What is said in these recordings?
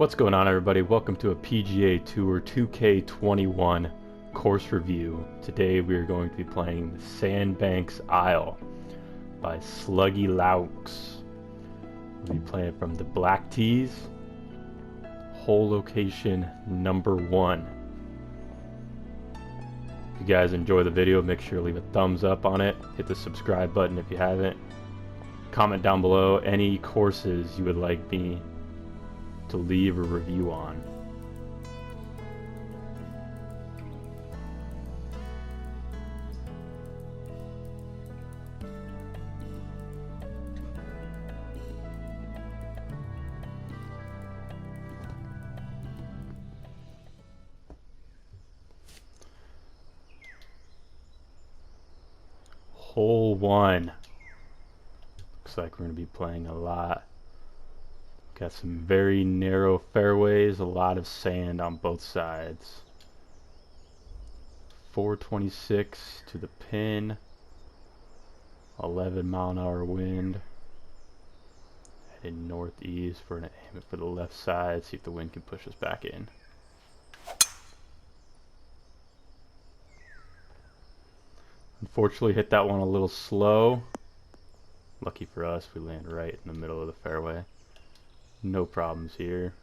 What's going on, everybody? Welcome to a PGA Tour 2K21 course review. Today we are going to be playing the Sandbanks Isle by SluggieLoucks. We'll be playing from the Black Tees, hole location number 1. If you guys enjoy the video, make sure to leave a thumbs up on it. Hit the subscribe button if you haven't. Comment down below any courses you would like me to leave a review on. Hole 1. Looks like we're going to be playing a lot. Got some very narrow fairways, a lot of sand on both sides. 426 to the pin, 11-mile-an-hour wind. Heading northeast. We're going to aim it for the left side, see if the wind can push us back in. Unfortunately, hit that one a little slow. Lucky for us, we land right in the middle of the fairway. No problems here.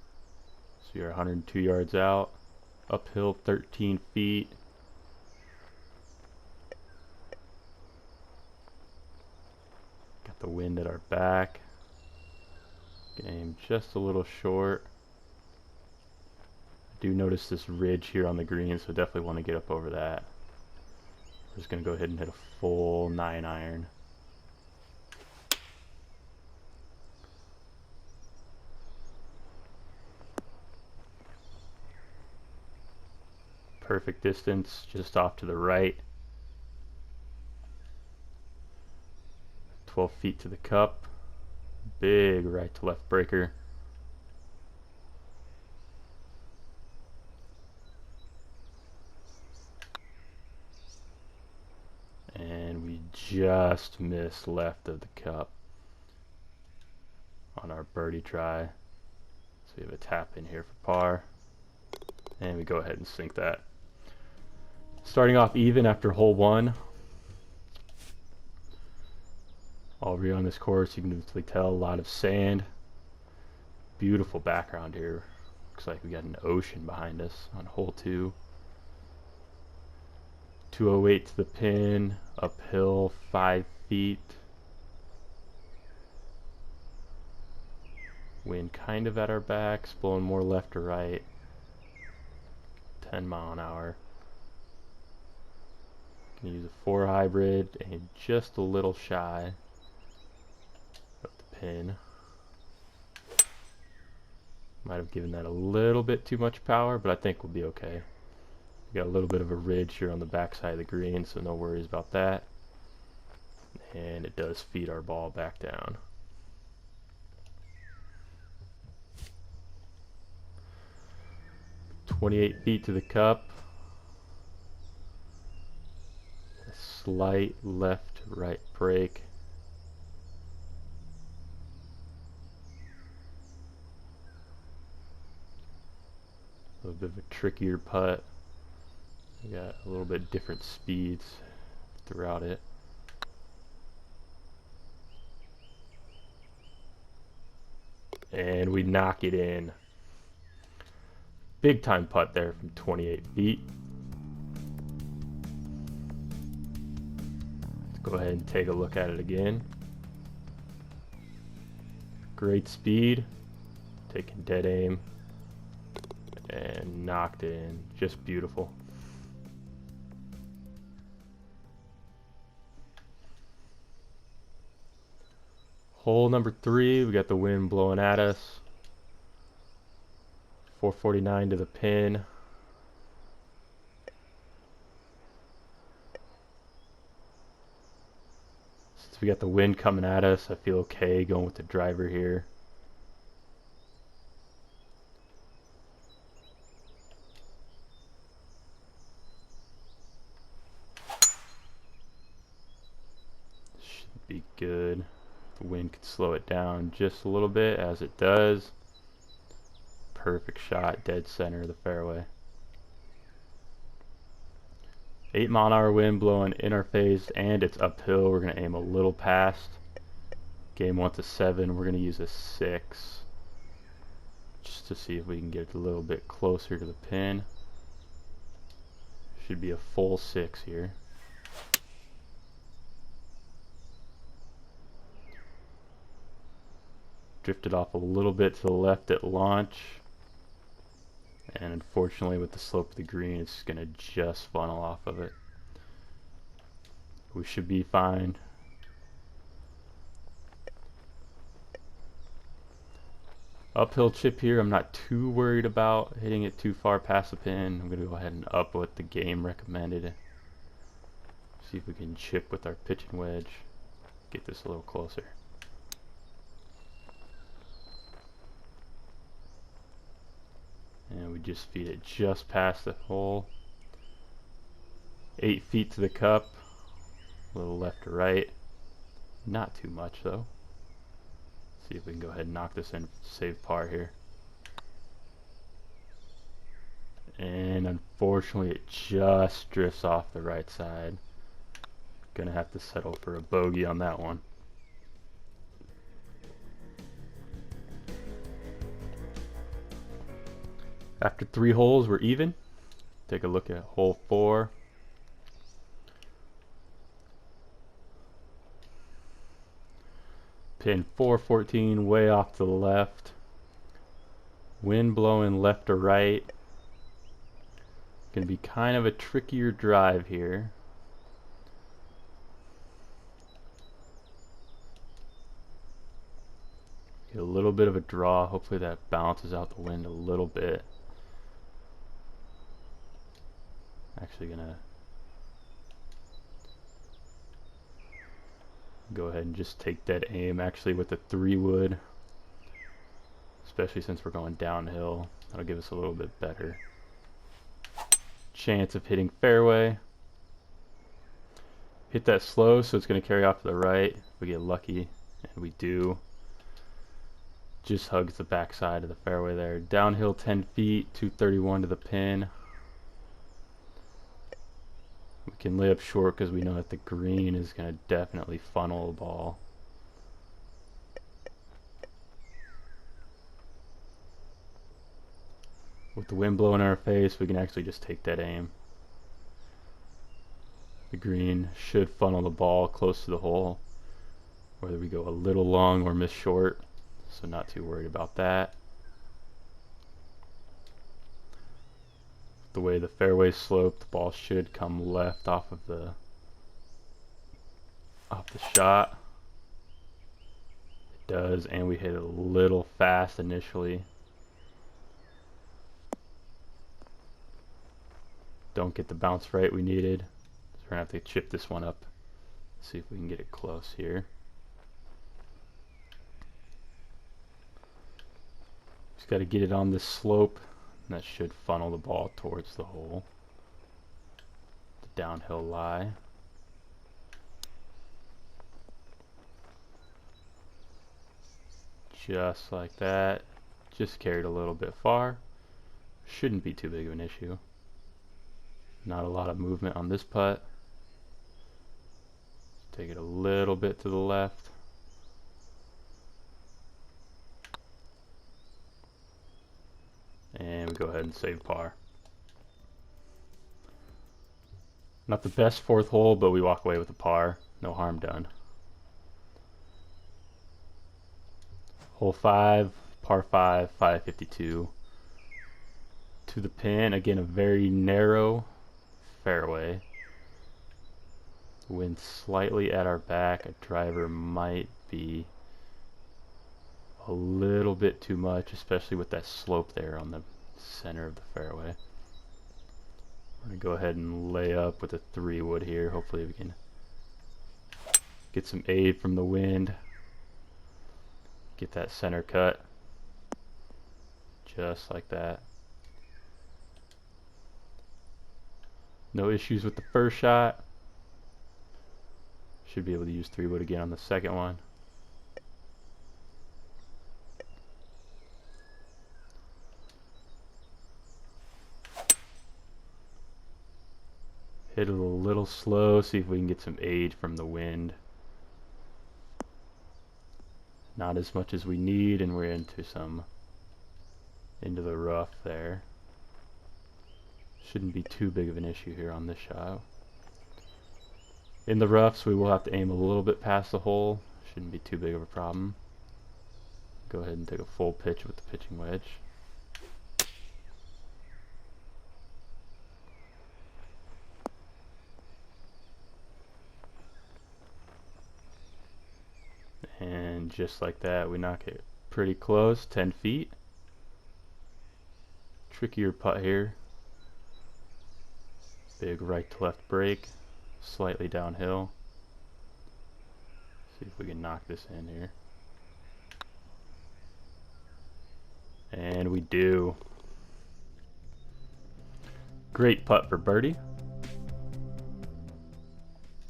So you're 102 yards out, uphill 13 feet. Got the wind at our back. Game just a little short. I do notice this ridge here on the green, so definitely want to get up over that. We're just going to go ahead and hit a full 9-iron. Perfect distance, just off to the right. 12 feet to the cup. Big right to left breaker. And we just missed left of the cup on our birdie try. So we have a tap in here for par. And we go ahead and sink that. Starting off even after hole 1. Already on this course, you can easily tell a lot of sand. Beautiful background here. Looks like we got an ocean behind us on hole 2. 208 to the pin, uphill 5 feet. Wind kind of at our backs, blowing more left to right. 10 mile an hour. Can use a 4 hybrid and just a little shy of the pin. Might have given that a little bit too much power, but I think we'll be okay. We got a little bit of a ridge here on the backside of the green, so no worries about that. And it does feed our ball back down. "28 feet to the cup. Slight left right break. A little bit of a trickier putt. We got a little bit different speeds throughout it. And we knock it in. Big time putt there from 28 feet. Go ahead and take a look at it again. Great speed, taking dead aim, and knocked in. Just beautiful. Hole number 3, we got the wind blowing at us. 449 to the pin. We got the wind coming at us. I feel okay going with the driver here. Should be good. The wind could slow it down just a little bit, as it does. perfect shot, dead center of the fairway. 8-mile-an-hour wind blowing in our face, and it's uphill. We're going to aim a little past. Game wants a 7. We're going to use a 6 just to see if we can get a little bit closer to the pin. Should be a full 6 here. Drifted off a little bit to the left at launch, and unfortunately with the slope of the green it's going to just funnel off of it. We should be fine. Uphill chip here, I'm not too worried about hitting it too far past the pin. I'm going to go ahead and up what the game recommended. See if we can chip with our pitching wedge. Get this a little closer. And we just feed it just past the hole. 8 feet to the cup. A little left to right. Not too much though. See if we can go ahead and knock this in, save par here. And unfortunately it just drifts off the right side. Gonna have to settle for a bogey on that one. After 3 holes we're even. Take a look at hole 4. Pin 414 way off to the left. Wind blowing left to right. Gonna be kind of a trickier drive here. Get a little bit of a draw. Hopefully that balances out the wind a little bit. Actually gonna go ahead and just take that aim actually with the 3-wood, especially since we're going downhill. That'll give us a little bit better chance of hitting fairway. Hit that slow, so it's going to carry off to the right. If we get lucky, and we do. Just hugs the backside of the fairway there. Downhill 10 feet, 231 to the pin. We can lay up short because we know that the green is going to definitely funnel the ball. With the wind blowing in our face, we can actually just take that aim. The green should funnel the ball close to the hole, whether we go a little long or miss short, so not too worried about that. The way the fairway sloped, the ball should come left off the shot. It does, and we hit it a little fast initially. Don't get the bounce right we needed, so we're gonna have to chip this one up. See if we can get it close here. Just got to get it on this slope. That should funnel the ball towards the hole. The downhill lie. Just like that. Just carried a little bit far. Shouldn't be too big of an issue. Not a lot of movement on this putt. Take it a little bit to the left. And we go ahead and save par. Not the best 4th hole, but we walk away with a par. No harm done. Hole 5, par 5, 552. To the pin, again a very narrow fairway. Wind slightly at our back. A driver might be a little bit too much, especially with that slope there on the center of the fairway. We're going to go ahead and lay up with a 3-wood here. Hopefully we can get some aid from the wind. Get that center cut. Just like that. No issues with the first shot. Should be able to use 3-wood again on the second one. Hit it a little slow, see if we can get some aid from the wind. Not as much as we need, and we're into the rough there. Shouldn't be too big of an issue here on this shot. In the roughs, we will have to aim a little bit past the hole. Shouldn't be too big of a problem. Go ahead and take a full pitch with the pitching wedge. And just like that, we knock it pretty close, 10 feet. Trickier putt here. Big right to left break, slightly downhill. See if we can knock this in here. And we do. Great putt for birdie.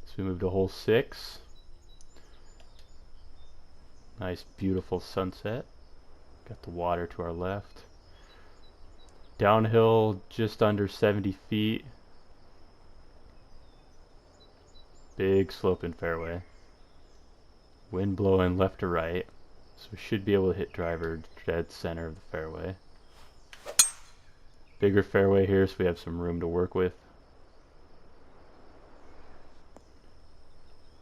So we move to hole 6. Nice, beautiful sunset. Got the water to our left. Downhill just under 70 feet. Big sloping fairway. Wind blowing left to right. So we should be able to hit driver dead center of the fairway. Bigger fairway here, so we have some room to work with.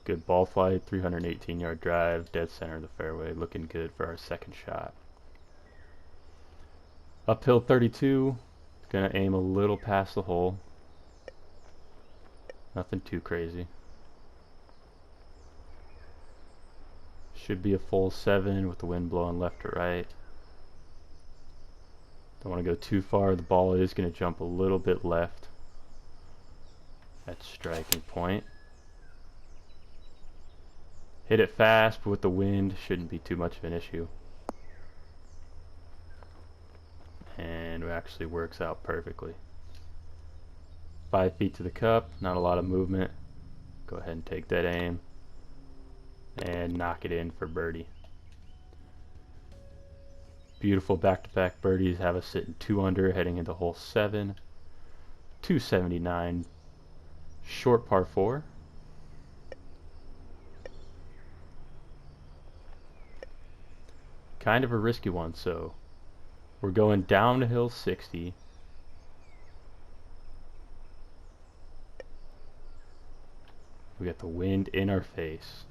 Good ball flight, 318-yard drive, dead center of the fairway. Looking good for our second shot. Uphill 32. Gonna aim a little past the hole. Nothing too crazy. Should be a full 7 with the wind blowing left to right. Don't want to go too far. The ball is going to jump a little bit left at striking point. Hit it fast, but with the wind shouldn't be too much of an issue. And it actually works out perfectly. 5 feet to the cup, not a lot of movement. Go ahead and take that aim and knock it in for birdie. Beautiful back-to-back birdies have us sitting 2 under heading into hole 7. 279, short par 4. Kind of a risky one, so we're going downhill 60. We got the wind in our face.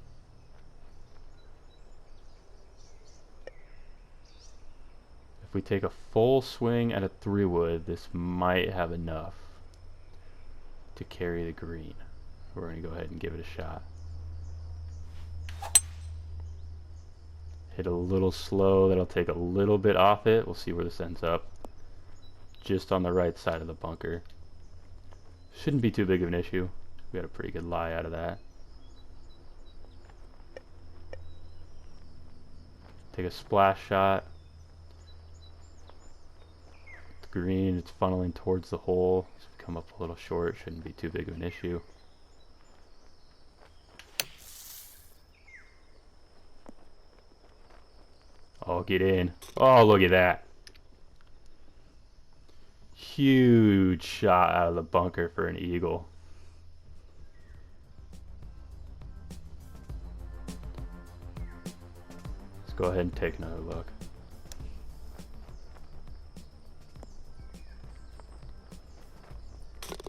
If we take a full swing at a 3-wood, this might have enough to carry the green. We're going to go ahead and give it a shot. Hit a little slow, that'll take a little bit off it. We'll see where this ends up. Just on the right side of the bunker. Shouldn't be too big of an issue. We got a pretty good lie out of that. Take a splash shot. The green, it's funneling towards the hole. So we come up a little short, shouldn't be too big of an issue. Oh, get in. Oh, look at that. Huge shot out of the bunker for an eagle. Let's go ahead and take another look.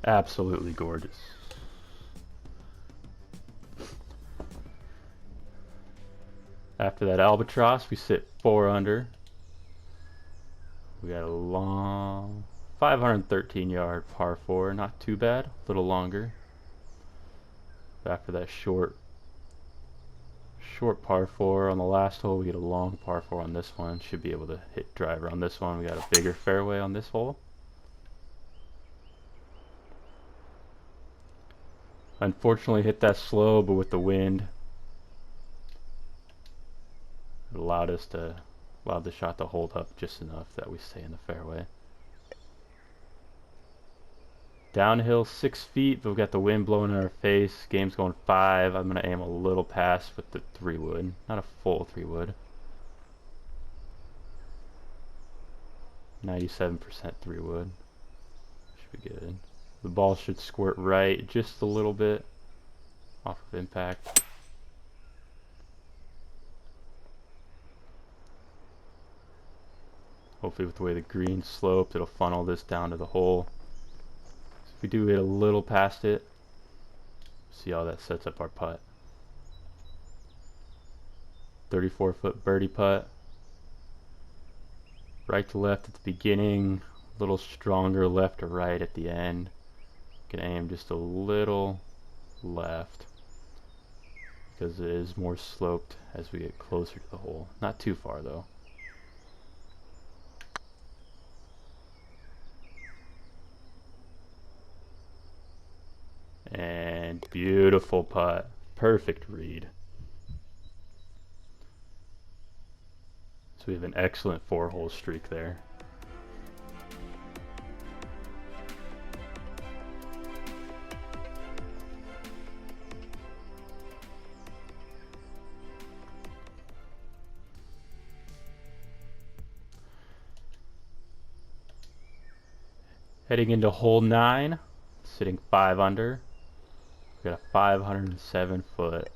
Absolutely gorgeous. After that albatross, we sit 4 under. We got a long 513-yard par 4, not too bad, a little longer. After that short par 4 on the last hole, we get a long par 4 on this one. Should be able to hit driver on this one. We got a bigger fairway on this hole. Unfortunately hit that slow, but with the wind it allowed the shot to hold up just enough that we stay in the fairway. Downhill 6 feet, but we've got the wind blowing in our face. Game's going 5. I'm going to aim a little past with the 3-wood. Not a full 3-wood. 97% 3-wood. Should be good. The ball should squirt right just a little bit off of impact. Hopefully with the way the green sloped, it'll funnel this down to the hole. So if we do it a little past it, see how that sets up our putt. 34-foot birdie putt. Right to left at the beginning, a little stronger left to right at the end. Can aim just a little left because it is more sloped as we get closer to the hole. Not too far though. And beautiful putt. Perfect read. So we have an excellent 4-hole streak there. Heading into hole 9, sitting 5 under. We got a 507 foot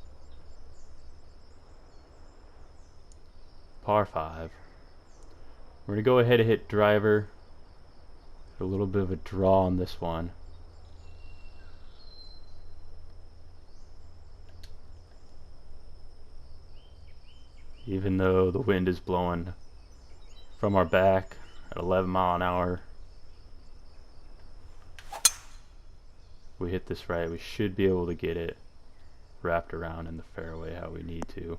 par 5. We're going to go ahead and hit driver. A little bit of a draw on this one. Even though the wind is blowing from our back at 11 mile an hour. We hit this right, we should be able to get it wrapped around in the fairway how we need to.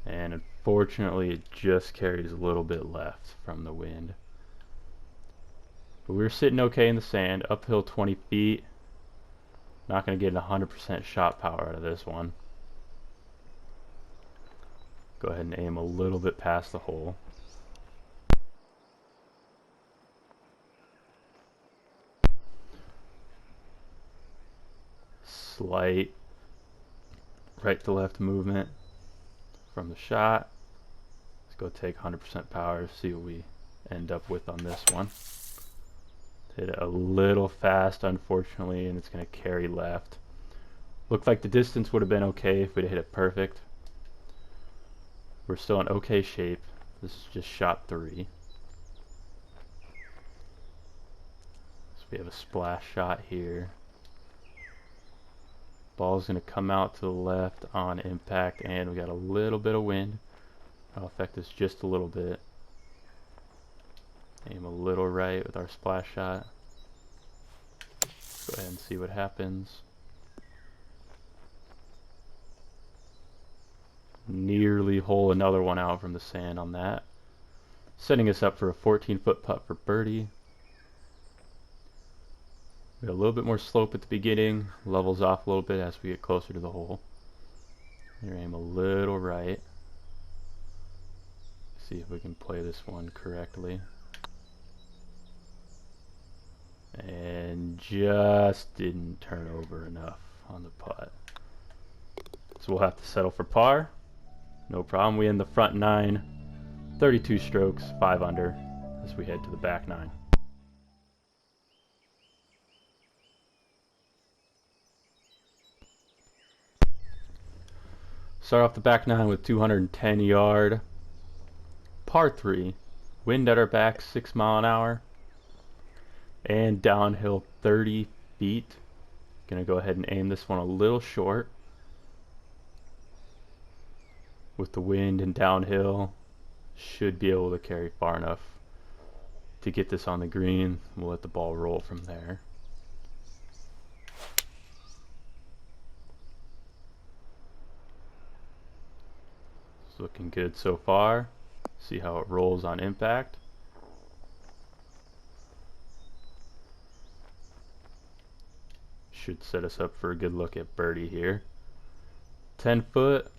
And unfortunately it just carries a little bit left from the wind. But we were sitting okay in the sand, uphill 20 feet. Not going to get 100% shot power out of this one. Go ahead and aim a little bit past the hole. Slight right to left movement from the shot. Let's go take 100% power, see what we end up with on this one. Hit it a little fast unfortunately, and it's going to carry left. Looked like the distance would have been okay if we'd hit it perfect. We're still in okay shape. This is just shot 3. So we have a splash shot here. Ball's going to come out to the left on impact, and we got a little bit of wind. That'll affect us just a little bit. Aim a little right with our splash shot. Go ahead and see what happens. Nearly hole another one out from the sand on that. Setting us up for a 14-foot putt for birdie. We got a little bit more slope at the beginning, levels off a little bit as we get closer to the hole. Here, aim a little right. See if we can play this one correctly. And just didn't turn over enough on the putt. So we'll have to settle for par. No problem. We end the front 9, 32 strokes, 5 under as we head to the back 9. Start off the back 9 with 210 yard, par 3, wind at our back 6 mile an hour, and downhill 30 feet. Gonna go ahead and aim this one a little short. With the wind and downhill, should be able to carry far enough to get this on the green. We'll let the ball roll from there. It's looking good so far. See how it rolls on impact. Should set us up for a good look at birdie here. 10 foot.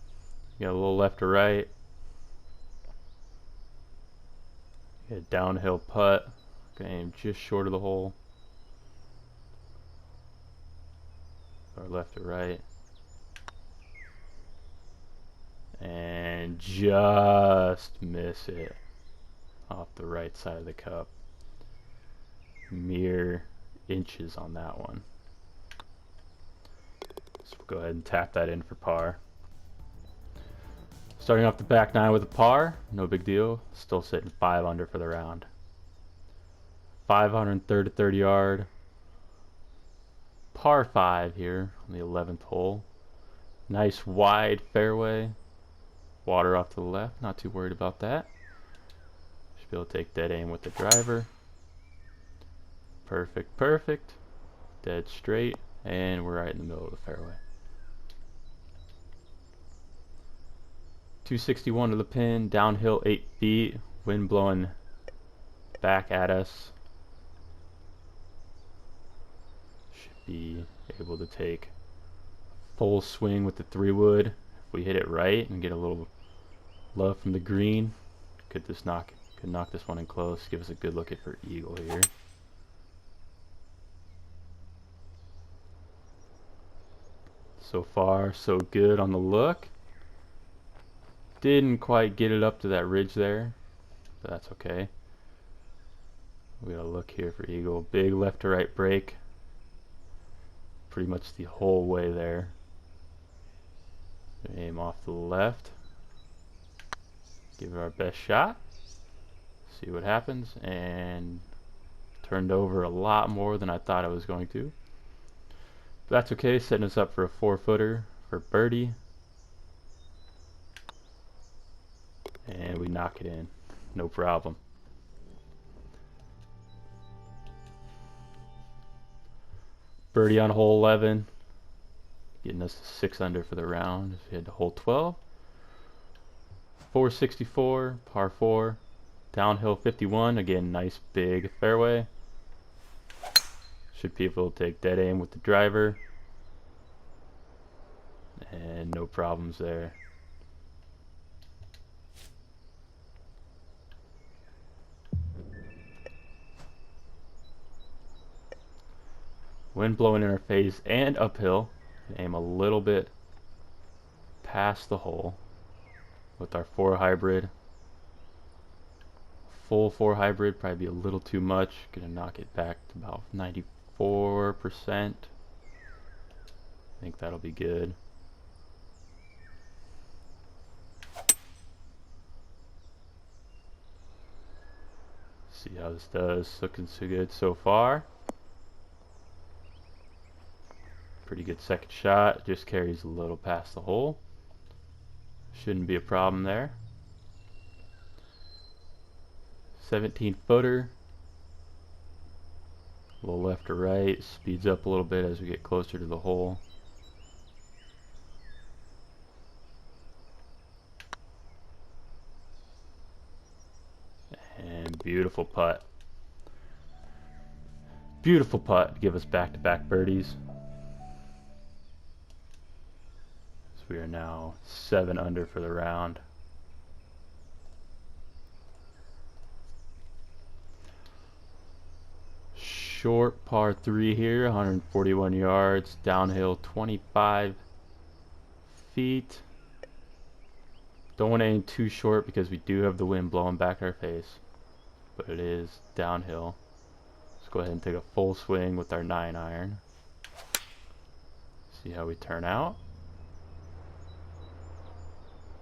Got a little left to right. Got a downhill putt. Gonna aim just short of the hole. Or left to right. And just miss it off the right side of the cup. Mere inches on that one. So we'll go ahead and tap that in for par. Starting off the back nine with a par, no big deal. Still sitting 5 under for the round. 530 yard, par 5 here on the 11th hole. Nice wide fairway. Water off to the left, not too worried about that. Should be able to take dead aim with the driver. Perfect, perfect. Dead straight, and we're right in the middle of the fairway. 261 to the pin, downhill 8 feet, wind blowing back at us. Should be able to take full swing with the 3-wood. If we hit it right and get a little love from the green, could knock this one in close, give us a good look at for eagle here. So far, so good on the look. Didn't quite get it up to that ridge there, but that's okay. We gotta look here for eagle. Big left to right break. Pretty much the whole way there. Aim off to the left. Give it our best shot. See what happens. And turned over a lot more than I thought I was going to. But that's okay, setting us up for a 4-footer for birdie. And we knock it in, no problem. Birdie on hole 11, getting us to 6 under for the round. We head to hole 12. 464, par 4, downhill 51. Again, nice big fairway. Should be able to take dead aim with the driver, and no problems there. Wind blowing in our face and uphill. Aim a little bit past the hole with our 4 hybrid. Full 4 hybrid, probably be a little too much. Gonna knock it back to about 94%. I think that'll be good. See how this does. Looking so good so far. Pretty good second shot, just carries a little past the hole. Shouldn't be a problem there. 17-footer. A little left to right, speeds up a little bit as we get closer to the hole. And beautiful putt. Beautiful putt to give us back-to-back birdies. We are now 7 under for the round. Short par 3 here, 141 yards, downhill 25 feet. Don't want to aim too short because we do have the wind blowing back our face, but it is downhill. Let's go ahead and take a full swing with our 9-iron. See how we turn out.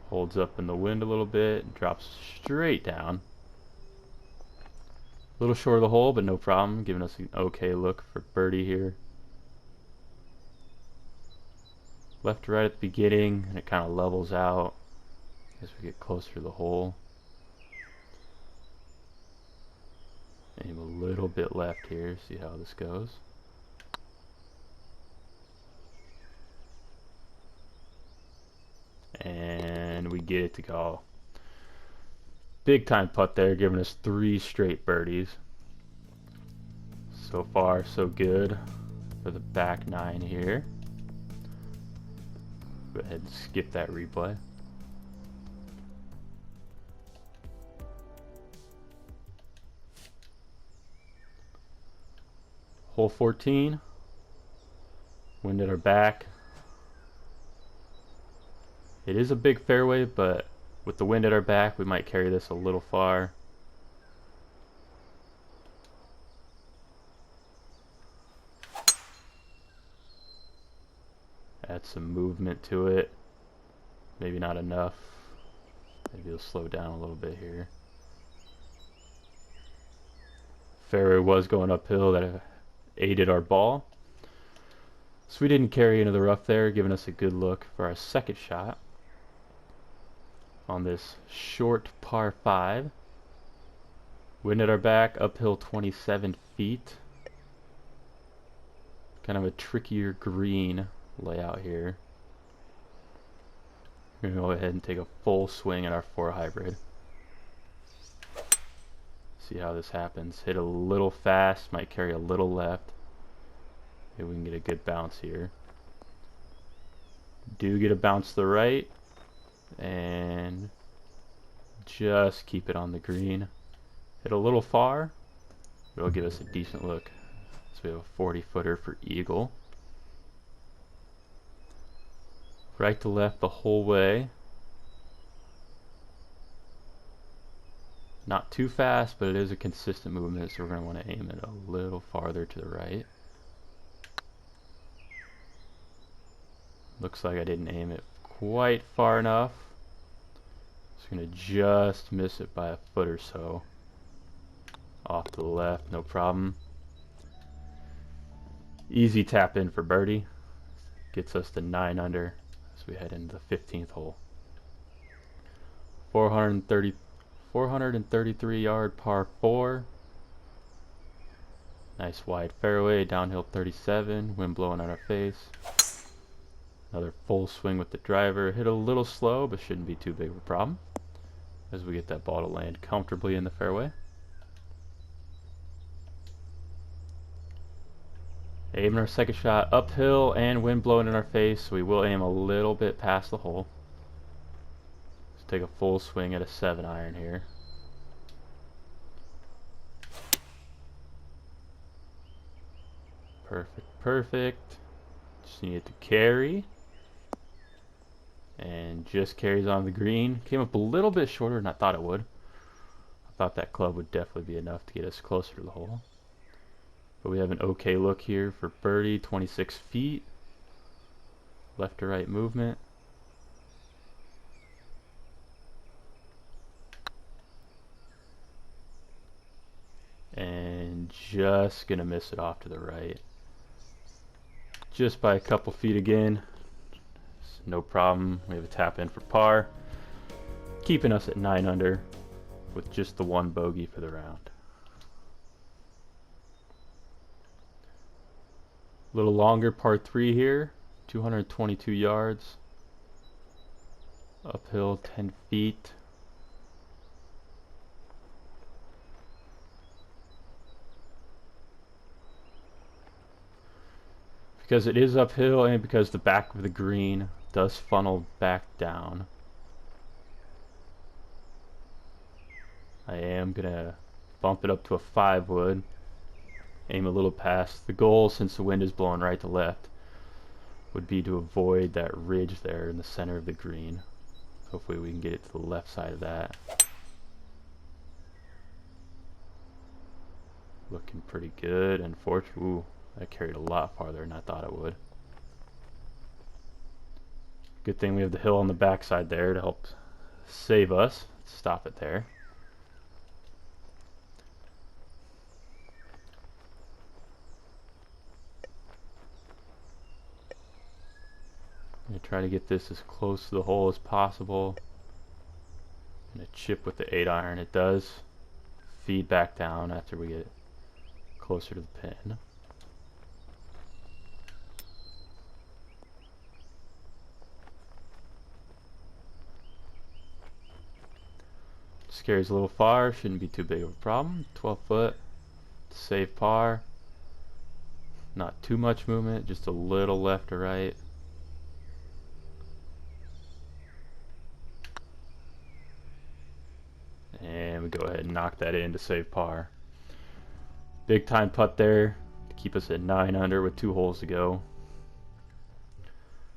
Holds up in the wind a little bit and drops straight down. A little short of the hole, but no problem. Giving us an okay look for birdie here. Left to right at the beginning, and it kind of levels out as we get closer to the hole. Aim a little bit left here, see how this goes. And we get it to go. Big time putt there, giving us 3 straight birdies. So far, so good for the back 9 here. Go ahead and skip that replay. Hole 14. Wind at our back. It is a big fairway, but with the wind at our back, we might carry this a little far. Add some movement to it. Maybe not enough. Maybe it'll slow down a little bit here. Fairway was going uphill, that aided our ball. So we didn't carry into the rough there, giving us a good look for our second shot on this short par 5. Wind at our back, uphill 27 feet. Kind of a trickier green layout here. We're going to go ahead and take a full swing at our 4 hybrid. See how this happens. Hit a little fast, might carry a little left. Maybe we can get a good bounce here. Do get a bounce to the right, and just keep it on the green. Hit a little far, but it'll give us a decent look. So we have a 40-footer for eagle. Right to left the whole way. Not too fast, but it is a consistent movement, so we're going to want to aim it a little farther to the right. Looks like I didn't aim it quite far enough. Just going to just miss it by a foot or so. Off to the left, no problem. Easy tap in for birdie. Gets us to 9 under as we head into the 15th hole. 433 yard par 4. Nice wide fairway, downhill 37, wind blowing on our face. Another full swing with the driver. Hit a little slow, but shouldn't be too big of a problem as we get that ball to land comfortably in the fairway. Aiming our second shot uphill and wind blowing in our face, so we will aim a little bit past the hole. Let's take a full swing at a 7-iron here. Perfect, perfect. Just need it to carry. And just carries on the green. Came up a little bit shorter than I thought it would. I thought that club would definitely be enough to get us closer to the hole. But we have an okay look here for birdie, 26 feet. Left to right movement. And just gonna miss it off to the right. Just by a couple feet again. No problem. We have a tap in for par. Keeping us at 9 under with just the 1 bogey for the round. A little longer par 3 here. 222 yards. Uphill 10 feet. Because it is uphill and because the back of the green does funnel back down, I am gonna bump it up to a 5 wood. Aim a little past. The goal, since the wind is blowing right to left, would be to avoid that ridge there in the center of the green. Hopefully we can get it to the left side of that. Looking pretty good. Unfortunately, ooh, that carried a lot farther than I thought it would. Good thing we have the hill on the backside there to help save us. Let's stop it there. I'm going to try to get this as close to the hole as possible. I'm going to chip with the 8-iron. It does feed back down after we get closer to the pin. Just carries a little far, shouldn't be too big of a problem. 12 foot, save par. Not too much movement, just a little left or right. And we go ahead and knock that in to save par. Big time putt there to keep us at 9 under with 2 holes to go.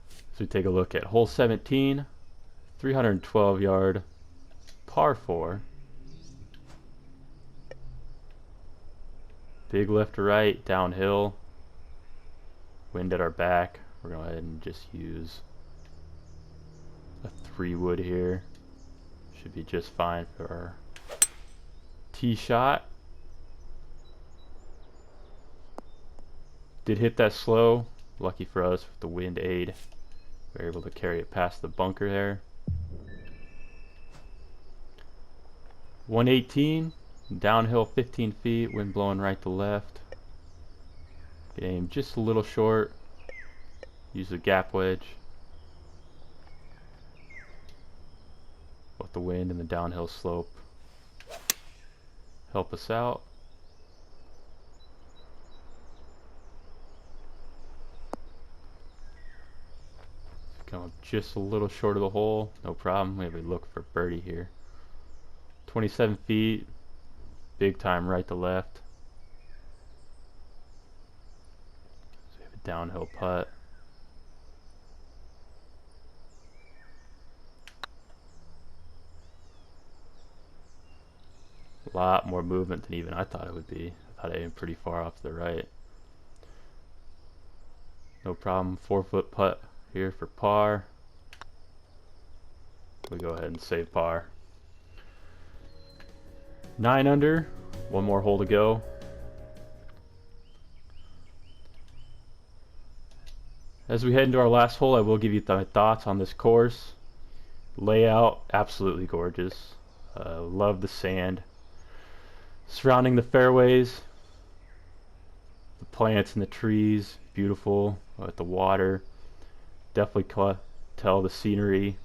So we take a look at hole 17, 312 yard par 4. Big left to right, downhill. Wind at our back. We're going to go ahead and just use a 3-wood here. Should be just fine for our tee shot. Did hit that slow. Lucky for us with the wind aid. We were able to carry it past the bunker there. 118, downhill 15 feet, wind blowing right to left. Aim just a little short. Use the gap wedge. Let the wind and the downhill slope help us out. Come up just a little short of the hole, no problem. We have a look for birdie here. 27 feet, big time right to left. So we have a downhill putt. A lot more movement than even I thought it would be. I thought I aimed pretty far off to the right. No problem, 4-foot putt here for par. We go ahead and save par. 9 under, one more hole to go. As we head into our last hole, I will give you my thoughts on this course. Layout, absolutely gorgeous. Love the sand surrounding the fairways. The plants and the trees, beautiful. With the water, definitely tell the scenery.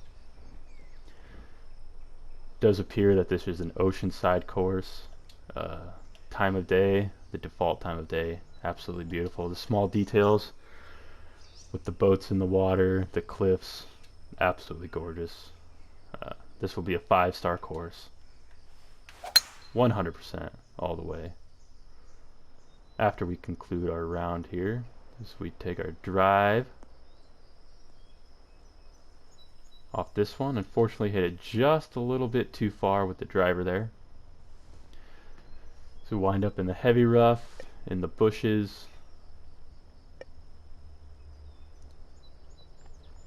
Does appear that this is an oceanside course. Time of day, the default time of day, absolutely beautiful. The small details with the boats in the water, the cliffs, absolutely gorgeous. This will be a 5-star course, 100% all the way. After we conclude our round here, as we take our drive off this one, unfortunately hit it just a little bit too far with the driver there. So we wind up in the heavy rough, in the bushes.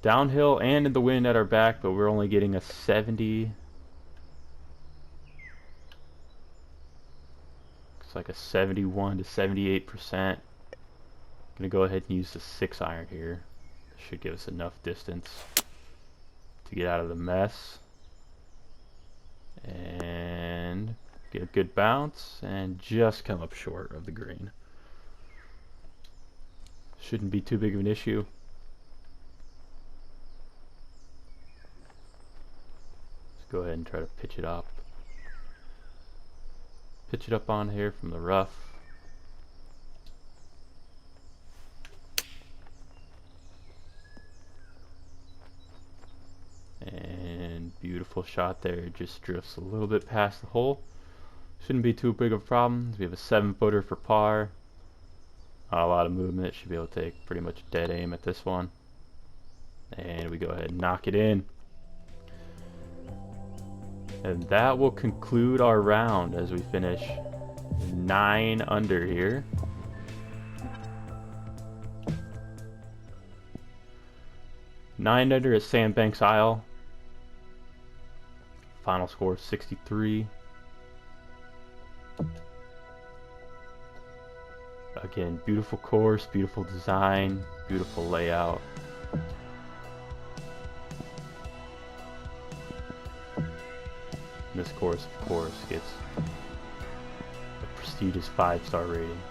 Downhill and in the wind at our back, but we're only getting a 70. Looks like a 71 to 78%. Gonna go ahead and use the 6-iron here. Should give us enough distance to get out of the mess and get a good bounce and just come up short of the green. Shouldn't be too big of an issue. Let's go ahead and try to pitch it up. Pitch it up on here from the rough. And beautiful shot there. It just drifts a little bit past the hole. Shouldn't be too big of a problem. We have a 7-footer for par. Not a lot of movement. Should be able to take pretty much dead aim at this one. And we go ahead and knock it in. And that will conclude our round as we finish 9 under here. Nine under at Sandbanks Isle. Final score 63. Again, beautiful course, beautiful design, beautiful layout. This course, of course, gets a prestigious 5-star rating.